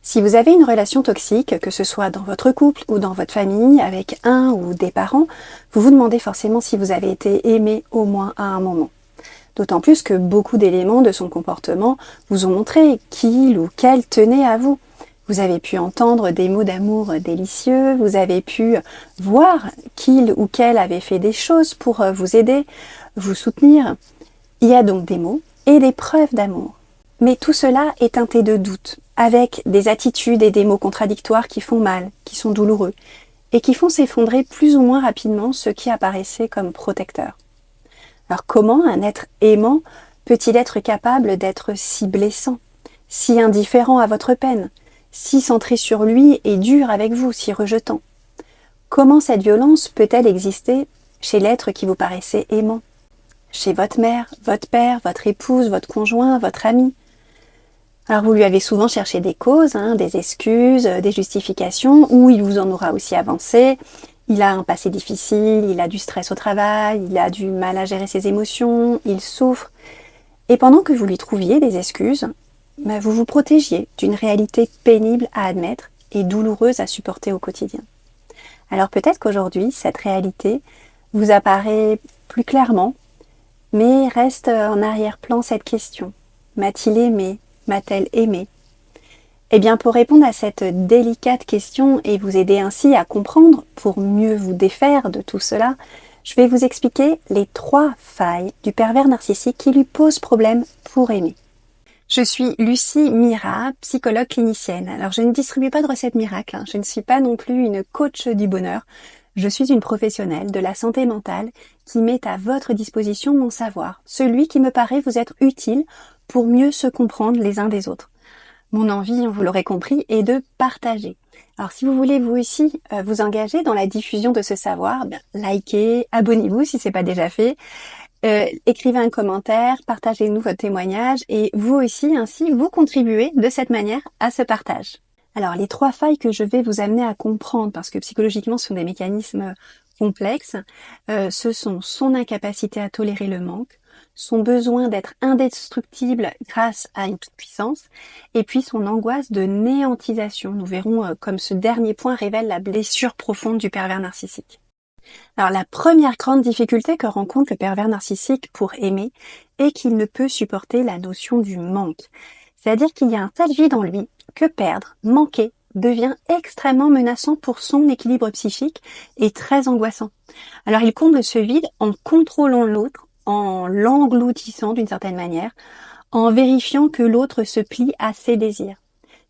Si vous avez une relation toxique, que ce soit dans votre couple ou dans votre famille, avec un ou des parents, vous vous demandez forcément si vous avez été aimé au moins à un moment. D'autant plus que beaucoup d'éléments de son comportement vous ont montré qu'il ou qu'elle tenait à vous. Vous avez pu entendre des mots d'amour délicieux, vous avez pu voir qu'il ou qu'elle avait fait des choses pour vous aider, vous soutenir. Il y a donc des mots et des preuves d'amour. Mais tout cela est teinté de doute, avec des attitudes et des mots contradictoires qui font mal, qui sont douloureux, et qui font s'effondrer plus ou moins rapidement ce qui apparaissait comme protecteur. Alors comment un être aimant peut-il être capable d'être si blessant, si indifférent à votre peine, si centré sur lui et dur avec vous, si rejetant? Comment cette violence peut-elle exister chez l'être qui vous paraissait aimant? Chez votre mère, votre père, votre épouse, votre conjoint, votre ami? Alors vous lui avez souvent cherché des causes, des excuses, des justifications, ou il vous en aura aussi avancé. Il a un passé difficile, il a du stress au travail, il a du mal à gérer ses émotions, il souffre. Et pendant que vous lui trouviez des excuses, vous vous protégiez d'une réalité pénible à admettre et douloureuse à supporter au quotidien. Alors peut-être qu'aujourd'hui, cette réalité vous apparaît plus clairement, mais reste en arrière-plan cette question. M'a-t-il aimé? M'a-t-elle aimé? Eh bien, pour répondre à cette délicate question et vous aider ainsi à comprendre, pour mieux vous défaire de tout cela, je vais vous expliquer les 3 failles du pervers narcissique qui lui posent problème pour aimer. Je suis Lucie Mira, psychologue clinicienne. Alors, je ne distribue pas de recettes miracles, je ne suis pas non plus une coach du bonheur. Je suis une professionnelle de la santé mentale qui met à votre disposition mon savoir, celui qui me paraît vous être utile pour mieux se comprendre les uns des autres. Mon envie, vous l'aurez compris, est de partager. Alors si vous voulez vous aussi vous engager dans la diffusion de ce savoir, likez, abonnez-vous si ce n'est pas déjà fait, écrivez un commentaire, partagez-nous votre témoignage et vous aussi ainsi vous contribuez de cette manière à ce partage. Alors les 3 failles que je vais vous amener à comprendre, parce que psychologiquement ce sont des mécanismes complexes, ce sont son incapacité à tolérer le manque, son besoin d'être indestructible grâce à une toute-puissance, et puis son angoisse de néantisation. Nous verrons comme ce dernier point révèle la blessure profonde du pervers narcissique. Alors la première grande difficulté que rencontre le pervers narcissique pour aimer est qu'il ne peut supporter la notion du manque. C'est-à-dire qu'il y a un tel vide en lui que perdre, manquer, devient extrêmement menaçant pour son équilibre psychique et très angoissant. Alors il comble ce vide en contrôlant l'autre, en l'engloutissant d'une certaine manière, en vérifiant que l'autre se plie à ses désirs.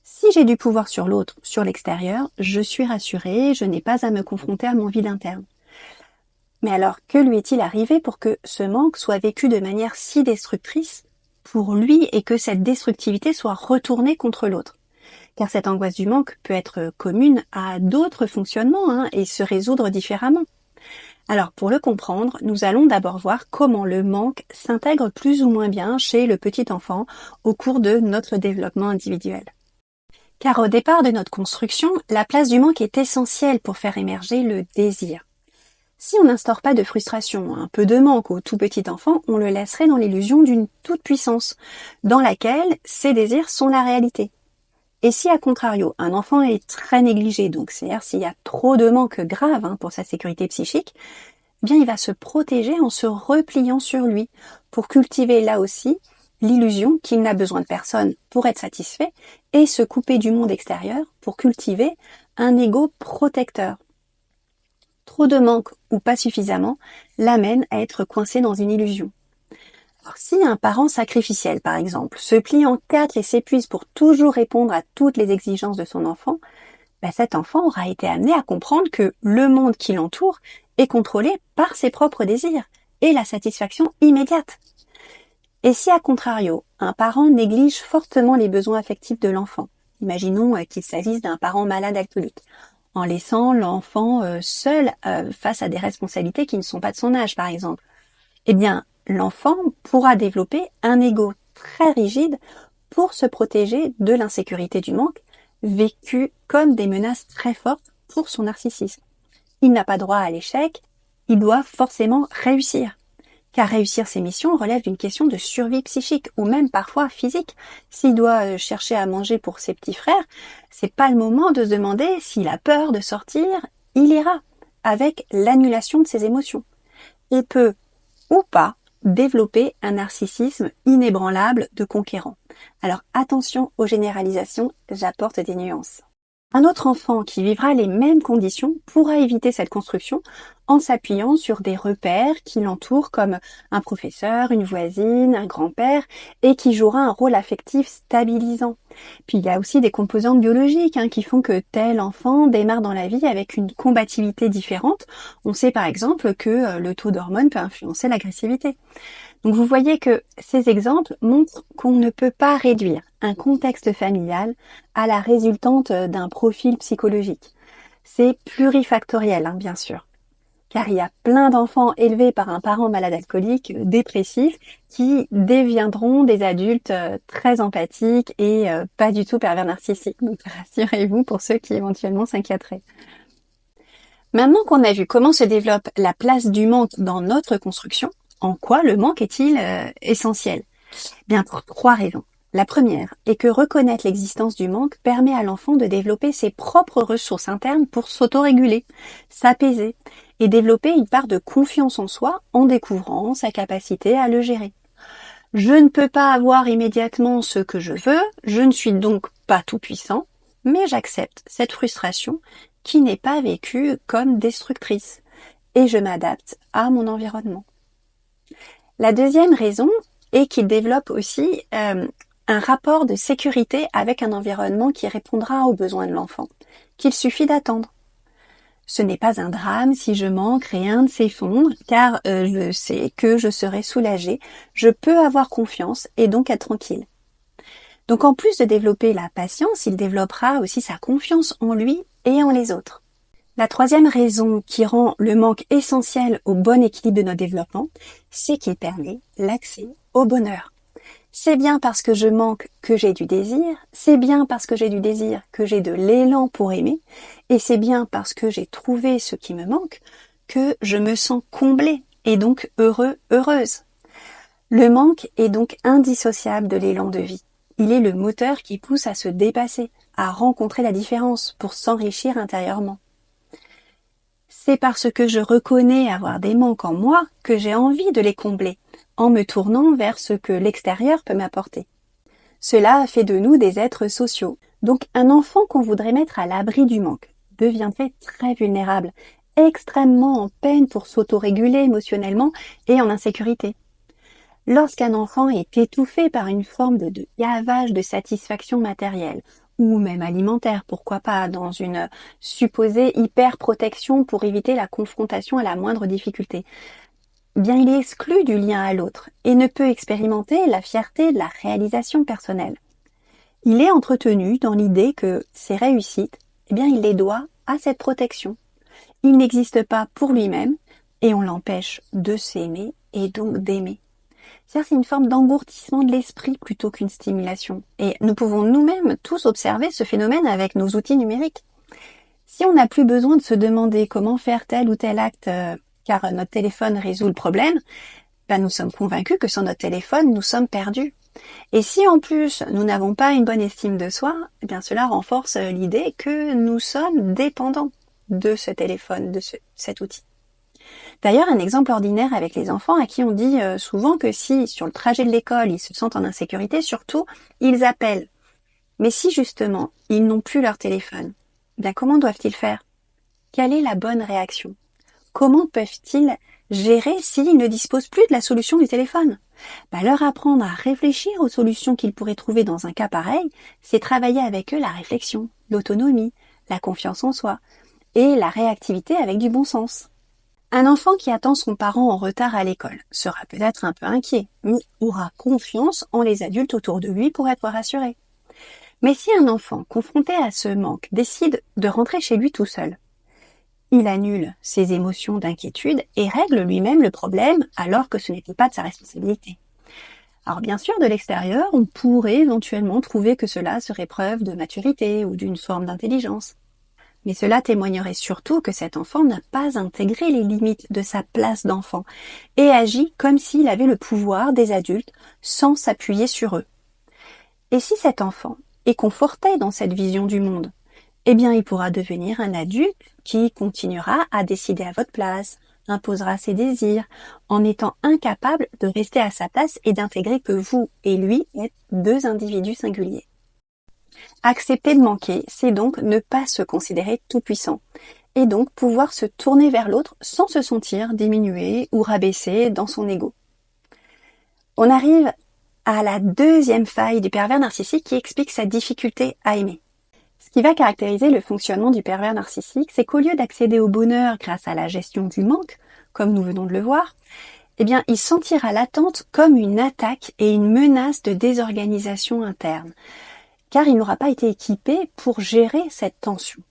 Si j'ai du pouvoir sur l'autre, sur l'extérieur, je suis rassurée, je n'ai pas à me confronter à mon vide interne. Mais alors, que lui est-il arrivé pour que ce manque soit vécu de manière si destructrice pour lui et que cette destructivité soit retournée contre l'autre? Car cette angoisse du manque peut être commune à d'autres fonctionnements et se résoudre différemment. Alors pour le comprendre, nous allons d'abord voir comment le manque s'intègre plus ou moins bien chez le petit enfant au cours de notre développement individuel. Car au départ de notre construction, la place du manque est essentielle pour faire émerger le désir. Si on n'instaure pas de frustration, un peu de manque au tout petit enfant, on le laisserait dans l'illusion d'une toute-puissance, dans laquelle ses désirs sont la réalité. Et si, à contrario, un enfant est très négligé, donc c'est-à-dire s'il y a trop de manque grave pour sa sécurité psychique, eh bien il va se protéger en se repliant sur lui, pour cultiver là aussi l'illusion qu'il n'a besoin de personne pour être satisfait, et se couper du monde extérieur pour cultiver un ego protecteur. Trop de manque ou pas suffisamment l'amène à être coincé dans une illusion. Alors, si un parent sacrificiel, par exemple, se plie en 4 et s'épuise pour toujours répondre à toutes les exigences de son enfant, cet enfant aura été amené à comprendre que le monde qui l'entoure est contrôlé par ses propres désirs et la satisfaction immédiate. Et si, à contrario, un parent néglige fortement les besoins affectifs de l'enfant, imaginons qu'il s'agisse d'un parent malade alcoolique, en laissant l'enfant seul face à des responsabilités qui ne sont pas de son âge, par exemple, eh bien, l'enfant pourra développer un ego très rigide pour se protéger de l'insécurité du manque, vécu comme des menaces très fortes pour son narcissisme. Il n'a pas droit à l'échec, il doit forcément réussir. car réussir ses missions relève d'une question de survie psychique ou même parfois physique. S'il doit chercher à manger pour ses petits frères, c'est pas le moment de se demander s'il a peur de sortir, il ira avec l'annulation de ses émotions et peut ou pas développer un narcissisme inébranlable de conquérant. Alors attention aux généralisations, j'apporte des nuances. Un autre enfant qui vivra les mêmes conditions pourra éviter cette construction en s'appuyant sur des repères qui l'entourent comme un professeur, une voisine, un grand-père et qui jouera un rôle affectif stabilisant. Puis il y a aussi des composantes biologiques qui font que tel enfant démarre dans la vie avec une combativité différente. On sait par exemple que le taux d'hormones peut influencer l'agressivité. Donc vous voyez que ces exemples montrent qu'on ne peut pas réduire un contexte familial à la résultante d'un profil psychologique. C'est plurifactoriel, bien sûr, car il y a plein d'enfants élevés par un parent malade alcoolique, dépressif, qui deviendront des adultes très empathiques et pas du tout pervers narcissiques. Donc rassurez-vous pour ceux qui éventuellement s'inquiéteraient. Maintenant qu'on a vu comment se développe la place du manque dans notre construction, en quoi le manque est-il essentiel? Bien pour 3 raisons. La première est que reconnaître l'existence du manque permet à l'enfant de développer ses propres ressources internes pour s'autoréguler, s'apaiser et développer une part de confiance en soi en découvrant sa capacité à le gérer. Je ne peux pas avoir immédiatement ce que je veux, je ne suis donc pas tout puissant, mais j'accepte cette frustration qui n'est pas vécue comme destructrice et je m'adapte à mon environnement. La deuxième raison est qu'il développe aussi un rapport de sécurité avec un environnement qui répondra aux besoins de l'enfant, qu'il suffit d'attendre. Ce n'est pas un drame si je manque, rien ne s'effondre, car je sais que je serai soulagée, je peux avoir confiance et donc être tranquille. Donc en plus de développer la patience, il développera aussi sa confiance en lui et en les autres. La troisième raison qui rend le manque essentiel au bon équilibre de notre développement, c'est qu'il permet l'accès au bonheur. C'est bien parce que je manque que j'ai du désir, c'est bien parce que j'ai du désir que j'ai de l'élan pour aimer, et c'est bien parce que j'ai trouvé ce qui me manque que je me sens comblée et donc heureux, heureuse. Le manque est donc indissociable de l'élan de vie. Il est le moteur qui pousse à se dépasser, à rencontrer la différence pour s'enrichir intérieurement. C'est parce que je reconnais avoir des manques en moi que j'ai envie de les combler, en me tournant vers ce que l'extérieur peut m'apporter. Cela fait de nous des êtres sociaux. Donc un enfant qu'on voudrait mettre à l'abri du manque deviendrait très vulnérable, extrêmement en peine pour s'autoréguler émotionnellement et en insécurité. Lorsqu'un enfant est étouffé par une forme de gavage de satisfaction matérielle, ou même alimentaire, pourquoi pas, dans une supposée hyper-protection pour éviter la confrontation à la moindre difficulté, bien il est exclu du lien à l'autre et ne peut expérimenter la fierté de la réalisation personnelle. Il est entretenu dans l'idée que ses réussites, il les doit à cette protection. Il n'existe pas pour lui-même et on l'empêche de s'aimer et donc d'aimer. C'est une forme d'engourdissement de l'esprit plutôt qu'une stimulation. Et nous pouvons nous-mêmes tous observer ce phénomène avec nos outils numériques. Si on n'a plus besoin de se demander comment faire tel ou tel acte car notre téléphone résout le problème, nous sommes convaincus que sans notre téléphone, nous sommes perdus. Et si en plus nous n'avons pas une bonne estime de soi, cela renforce l'idée que nous sommes dépendants de ce téléphone, de cet outil. D'ailleurs, un exemple ordinaire avec les enfants à qui on dit souvent que si, sur le trajet de l'école, ils se sentent en insécurité, surtout, ils appellent. Mais si justement, ils n'ont plus leur téléphone, comment doivent-ils faire? Quelle est la bonne réaction? Comment peuvent-ils gérer s'ils ne disposent plus de la solution du téléphone? Leur apprendre à réfléchir aux solutions qu'ils pourraient trouver dans un cas pareil, c'est travailler avec eux la réflexion, l'autonomie, la confiance en soi et la réactivité avec du bon sens. Un enfant qui attend son parent en retard à l'école sera peut-être un peu inquiet, mais aura confiance en les adultes autour de lui pour être rassuré. Mais si un enfant, confronté à ce manque, décide de rentrer chez lui tout seul, il annule ses émotions d'inquiétude et règle lui-même le problème alors que ce n'était pas de sa responsabilité. Alors bien sûr, de l'extérieur, on pourrait éventuellement trouver que cela serait preuve de maturité ou d'une forme d'intelligence. Mais cela témoignerait surtout que cet enfant n'a pas intégré les limites de sa place d'enfant et agit comme s'il avait le pouvoir des adultes sans s'appuyer sur eux. Et si cet enfant est conforté dans cette vision du monde, eh bien il pourra devenir un adulte qui continuera à décider à votre place, imposera ses désirs, en étant incapable de rester à sa place et d'intégrer que vous et lui êtes deux individus singuliers. Accepter de manquer, c'est donc ne pas se considérer tout puissant, et donc pouvoir se tourner vers l'autre sans se sentir diminué ou rabaissé dans son ego. On arrive à la deuxième faille du pervers narcissique qui explique sa difficulté à aimer. Ce qui va caractériser le fonctionnement du pervers narcissique, c'est qu'au lieu d'accéder au bonheur grâce à la gestion du manque, comme nous venons de le voir, eh bien, il sentira l'attente comme une attaque et une menace de désorganisation interne, car il n'aura pas été équipé pour gérer cette tension.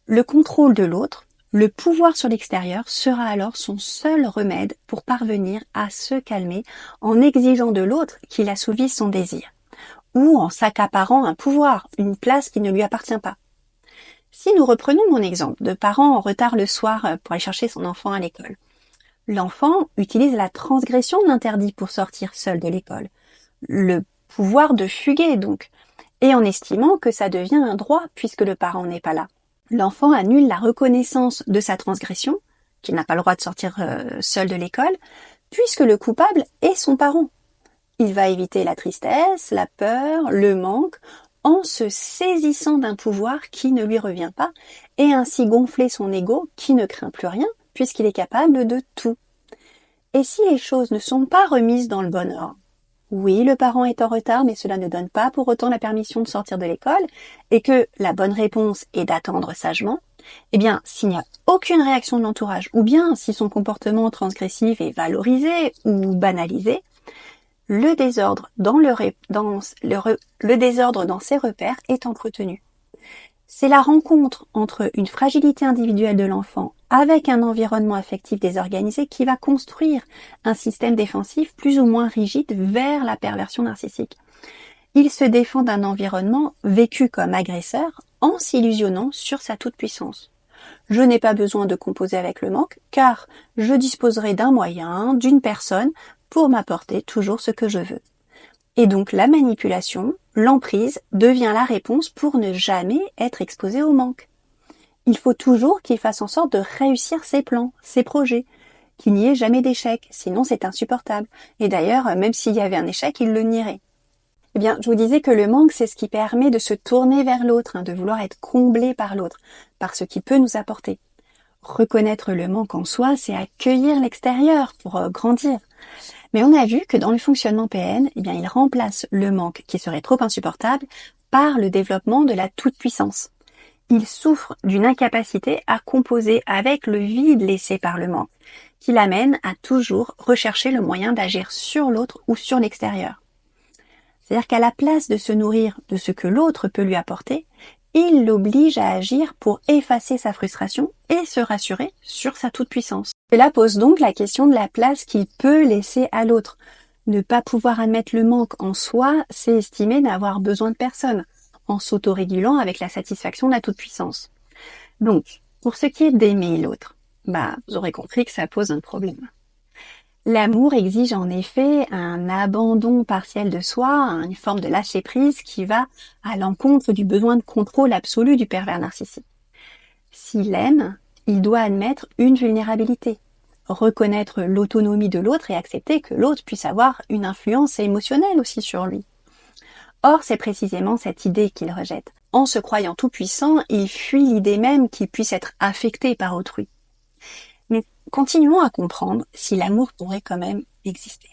Le contrôle de l'autre, le pouvoir sur l'extérieur sera alors son seul remède pour parvenir à se calmer en exigeant de l'autre qu'il assouvisse son désir, ou en s'accaparant un pouvoir, une place qui ne lui appartient pas. Si nous reprenons mon exemple de parents en retard le soir pour aller chercher son enfant à l'école, l'enfant utilise la transgression de l'interdit pour sortir seul de l'école, le pouvoir de fuguer donc, et en estimant que ça devient un droit puisque le parent n'est pas là. L'enfant annule la reconnaissance de sa transgression, qu'il n'a pas le droit de sortir seul de l'école, puisque le coupable est son parent. Il va éviter la tristesse, la peur, le manque, en se saisissant d'un pouvoir qui ne lui revient pas, et ainsi gonfler son ego qui ne craint plus rien, puisqu'il est capable de tout. Et si les choses ne sont pas remises dans le bon ordre, oui, le parent est en retard, mais cela ne donne pas pour autant la permission de sortir de l'école, et que la bonne réponse est d'attendre sagement, eh bien, s'il n'y a aucune réaction de l'entourage, ou bien si son comportement transgressif est valorisé ou banalisé, le désordre dans le désordre dans ses repères est entretenu. C'est la rencontre entre une fragilité individuelle de l'enfant avec un environnement affectif désorganisé qui va construire un système défensif plus ou moins rigide vers la perversion narcissique. Il se défend d'un environnement vécu comme agresseur en s'illusionnant sur sa toute-puissance. Je n'ai pas besoin de composer avec le manque car je disposerai d'un moyen, d'une personne pour m'apporter toujours ce que je veux. Et donc la manipulation, l'emprise, devient la réponse pour ne jamais être exposé au manque. Il faut toujours qu'il fasse en sorte de réussir ses plans, ses projets, qu'il n'y ait jamais d'échec, sinon c'est insupportable. Et d'ailleurs, même s'il y avait un échec, il le nierait. Eh bien, je vous disais que le manque, c'est ce qui permet de se tourner vers l'autre, de vouloir être comblé par l'autre, par ce qui peut nous apporter. Reconnaître le manque en soi, c'est accueillir l'extérieur pour grandir. Mais on a vu que dans le fonctionnement PN, eh bien, il remplace le manque qui serait trop insupportable par le développement de la toute-puissance. Il souffre d'une incapacité à composer avec le vide laissé par le manque, qui l'amène à toujours rechercher le moyen d'agir sur l'autre ou sur l'extérieur. C'est-à-dire qu'à la place de se nourrir de ce que l'autre peut lui apporter, il l'oblige à agir pour effacer sa frustration et se rassurer sur sa toute-puissance. Cela pose donc la question de la place qu'il peut laisser à l'autre. Ne pas pouvoir admettre le manque en soi, c'est estimer n'avoir besoin de personne, en s'autorégulant avec la satisfaction de la toute-puissance. Donc, pour ce qui est d'aimer l'autre, vous aurez compris que ça pose un problème. L'amour exige en effet un abandon partiel de soi, une forme de lâcher-prise qui va à l'encontre du besoin de contrôle absolu du pervers narcissique. S'il aime, il doit admettre une vulnérabilité, reconnaître l'autonomie de l'autre et accepter que l'autre puisse avoir une influence émotionnelle aussi sur lui. Or, c'est précisément cette idée qu'il rejette. En se croyant tout-puissant, il fuit l'idée même qu'il puisse être affecté par autrui. Mais continuons à comprendre si l'amour pourrait quand même exister.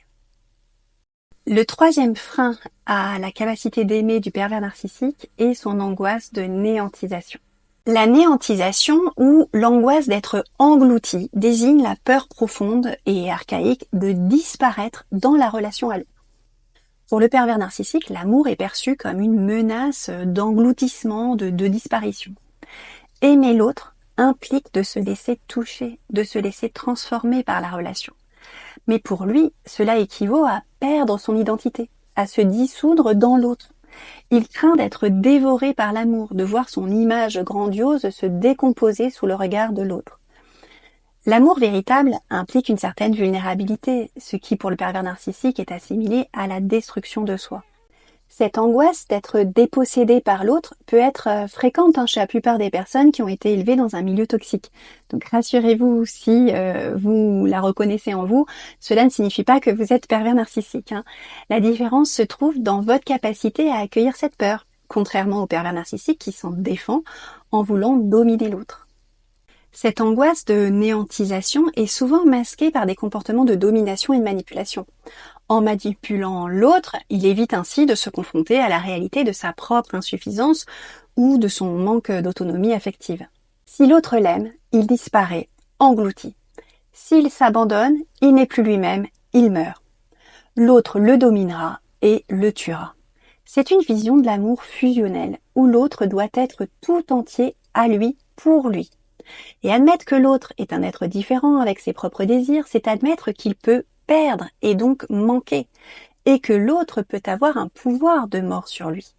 Le troisième frein à la capacité d'aimer du pervers narcissique est son angoisse de néantisation. La néantisation ou l'angoisse d'être englouti désigne la peur profonde et archaïque de disparaître dans la relation à l'autre. Pour le pervers narcissique, l'amour est perçu comme une menace d'engloutissement, de disparition. Aimer l'autre implique de se laisser toucher, de se laisser transformer par la relation. Mais pour lui, cela équivaut à perdre son identité, à se dissoudre dans l'autre. Il craint d'être dévoré par l'amour, de voir son image grandiose se décomposer sous le regard de l'autre. L'amour véritable implique une certaine vulnérabilité, ce qui pour le pervers narcissique est assimilé à la destruction de soi. Cette angoisse d'être dépossédé par l'autre peut être fréquente chez la plupart des personnes qui ont été élevées dans un milieu toxique. Donc rassurez-vous, si vous la reconnaissez en vous, cela ne signifie pas que vous êtes pervers narcissique. La différence se trouve dans votre capacité à accueillir cette peur, contrairement au pervers narcissique qui s'en défend en voulant dominer l'autre. Cette angoisse de néantisation est souvent masquée par des comportements de domination et de manipulation. En manipulant l'autre, il évite ainsi de se confronter à la réalité de sa propre insuffisance ou de son manque d'autonomie affective. Si l'autre l'aime, il disparaît, englouti. S'il s'abandonne, il n'est plus lui-même, il meurt. L'autre le dominera et le tuera. C'est une vision de l'amour fusionnel, où l'autre doit être tout entier à lui, pour lui. Et admettre que l'autre est un être différent avec ses propres désirs, c'est admettre qu'il peut perdre et donc manquer, et que l'autre peut avoir un pouvoir de mort sur lui.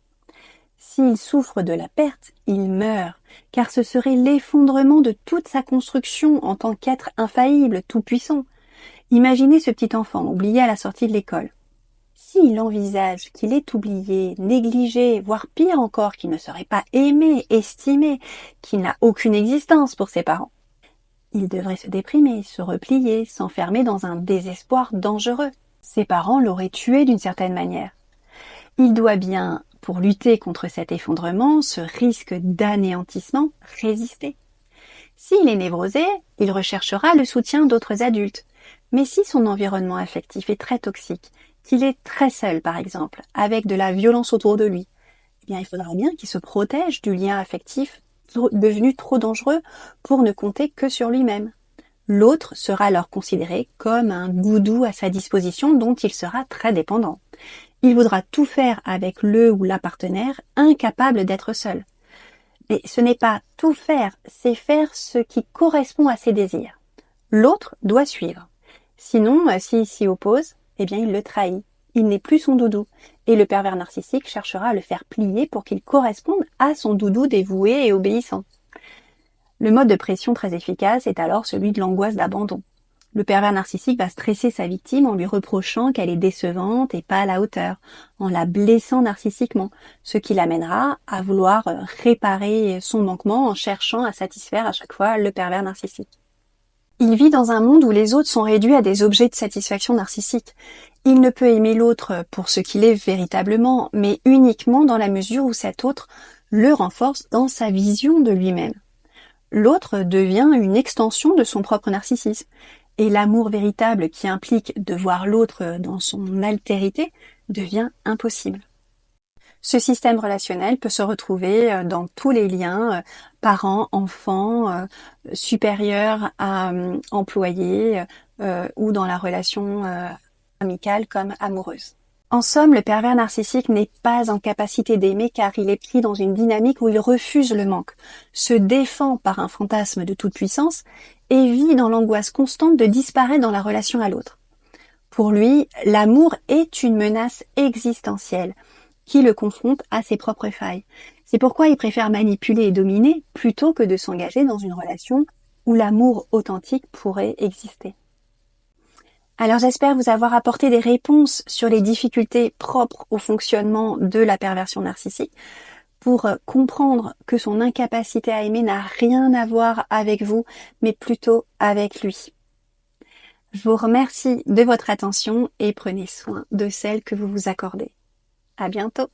S'il souffre de la perte, il meurt, car ce serait l'effondrement de toute sa construction en tant qu'être infaillible, tout-puissant. Imaginez ce petit enfant oublié à la sortie de l'école. S'il envisage qu'il est oublié, négligé, voire pire encore, qu'il ne serait pas aimé, estimé, qu'il n'a aucune existence pour ses parents, il devrait se déprimer, se replier, s'enfermer dans un désespoir dangereux. Ses parents l'auraient tué d'une certaine manière. Il doit bien, pour lutter contre cet effondrement, ce risque d'anéantissement, résister. S'il est névrosé, il recherchera le soutien d'autres adultes. Mais si son environnement affectif est très toxique, qu'il est très seul par exemple, avec de la violence autour de lui, eh bien il faudra bien qu'il se protège du lien affectif devenu trop dangereux pour ne compter que sur lui-même. L'autre sera alors considéré comme un doudou à sa disposition dont il sera très dépendant. Il voudra tout faire avec le ou la partenaire, incapable d'être seul. Mais ce n'est pas tout faire, c'est faire ce qui correspond à ses désirs. L'autre doit suivre. Sinon, s'il s'y oppose, eh bien il le trahit. Il n'est plus son doudou. Et le pervers narcissique cherchera à le faire plier pour qu'il corresponde à son doudou dévoué et obéissant. Le mode de pression très efficace est alors celui de l'angoisse d'abandon. Le pervers narcissique va stresser sa victime en lui reprochant qu'elle est décevante et pas à la hauteur, en la blessant narcissiquement, ce qui l'amènera à vouloir réparer son manquement en cherchant à satisfaire à chaque fois le pervers narcissique. Il vit dans un monde où les autres sont réduits à des objets de satisfaction narcissique. Il ne peut aimer l'autre pour ce qu'il est véritablement, mais uniquement dans la mesure où cet autre le renforce dans sa vision de lui-même. L'autre devient une extension de son propre narcissisme, et l'amour véritable qui implique de voir l'autre dans son altérité devient impossible. Ce système relationnel peut se retrouver dans tous les liens, parents, enfants, supérieurs à employés, ou dans la relation amicale comme amoureuse. En somme, le pervers narcissique n'est pas en capacité d'aimer car il est pris dans une dynamique où il refuse le manque, se défend par un fantasme de toute puissance et vit dans l'angoisse constante de disparaître dans la relation à l'autre. Pour lui, l'amour est une menace existentielle qui le confronte à ses propres failles. C'est pourquoi il préfère manipuler et dominer plutôt que de s'engager dans une relation où l'amour authentique pourrait exister. Alors j'espère vous avoir apporté des réponses sur les difficultés propres au fonctionnement de la perversion narcissique pour comprendre que son incapacité à aimer n'a rien à voir avec vous, mais plutôt avec lui. Je vous remercie de votre attention et prenez soin de celle que vous vous accordez. À bientôt!